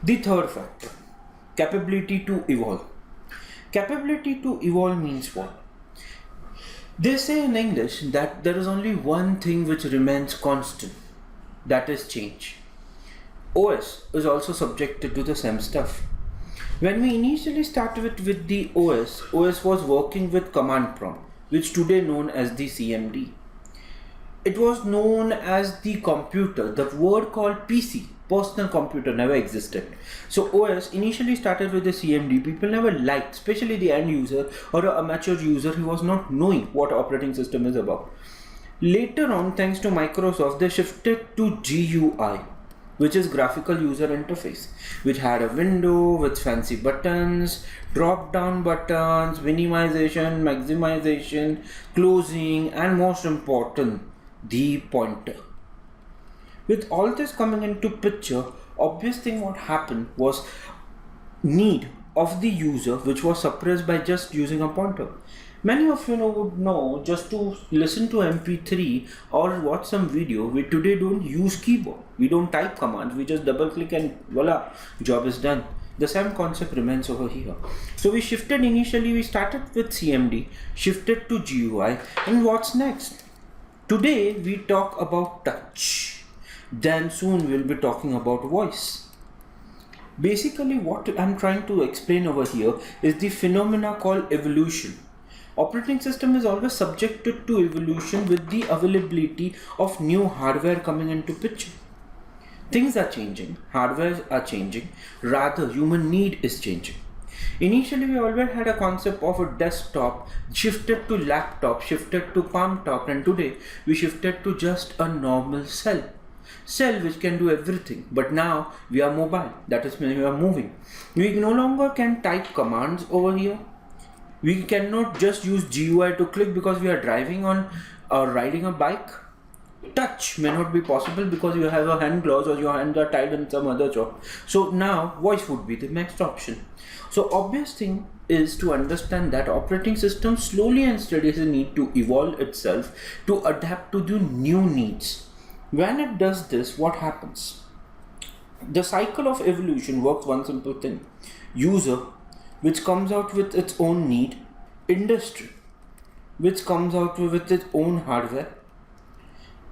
The third factor, capability to evolve. Capability to evolve means what? They say in English that there is only one thing which remains constant, that is change. OS is also subjected to the same stuff. When we initially started with the OS was working with command prompt, which today known as the CMD. It was known as the computer. The word called PC, personal computer, never existed. So OS initially started with the CMD. People never liked, especially the end user or an amateur user who was not knowing what operating system is about. Later on, thanks to Microsoft, they shifted to GUI, which is graphical user interface, which had a window with fancy buttons, drop down buttons, minimization, maximization, closing, and most important, the pointer. With all this coming into picture, obvious thing what happened was need of the user which was suppressed by just using a pointer. Many of you would know, just to listen to MP3 or watch some video, we today don't use keyboard. We don't type commands, we just double click and voila, job is done. The same concept remains over here. So we shifted initially, we started with CMD, shifted to GUI, and what's next? Today we talk about touch. Then soon we'll be talking about voice. Basically what I'm trying to explain over here is the phenomena called evolution. Operating system is always subjected to evolution with the availability of new hardware coming into picture. Things are changing, hardware are changing, rather human need is changing. Initially we always had a concept of a desktop, shifted to laptop, shifted to palm top, and today we shifted to just a normal cell which can do everything. But now we are mobile, that is when we are moving. We no longer can type commands over here. We cannot just use GUI to click because we are driving on or riding a bike. Touch may not be possible because you have a hand gloves or your hands are tied in some other job. So now voice would be the next option. So obvious thing is to understand that operating system slowly and steadily need to evolve itself to adapt to the new needs. When it does this, what happens? The cycle of evolution works one simple thing. User, which comes out with its own need, industry, which comes out with its own hardware,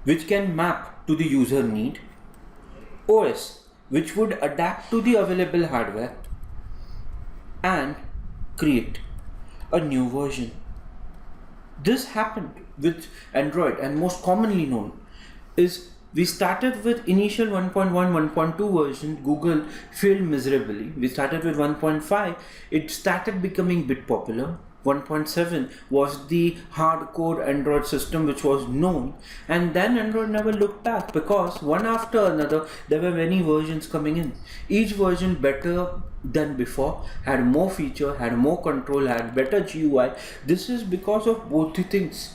which can map to the user need, OS, which would adapt to the available hardware and create a new version. This happened with Android, and most commonly known is we started with initial 1.1, 1.2 version. Google failed miserably. We started with 1.5. It started becoming a bit popular. 1.7 was the hardcore Android system which was known, and then Android never looked back because one after another there were many versions coming in. Each version better than before, had more feature, had more control, had better GUI. This is because of both the things.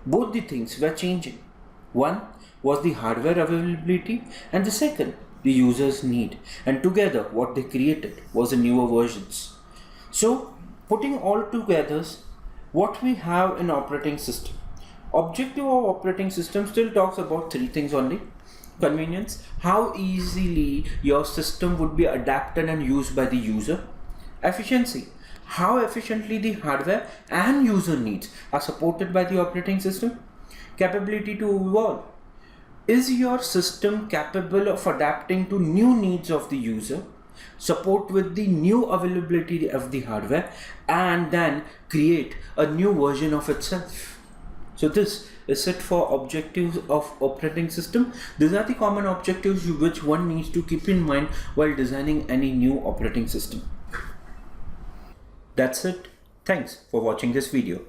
Both the things were changing. One was the hardware availability, and the second, the user's need. And together, what they created was the newer versions. So, putting all together, what we have in operating system. Objective of operating system still talks about three things only. Convenience, how easily your system would be adapted and used by the user. Efficiency, how efficiently the hardware and user needs are supported by the operating system. Capability to evolve. Is your system capable of adapting to new needs of the user, support with the new availability of the hardware, and then create a new version of itself? So this is it for objectives of operating system. These are the common objectives which one needs to keep in mind while designing any new operating system. That's it. Thanks for watching this video.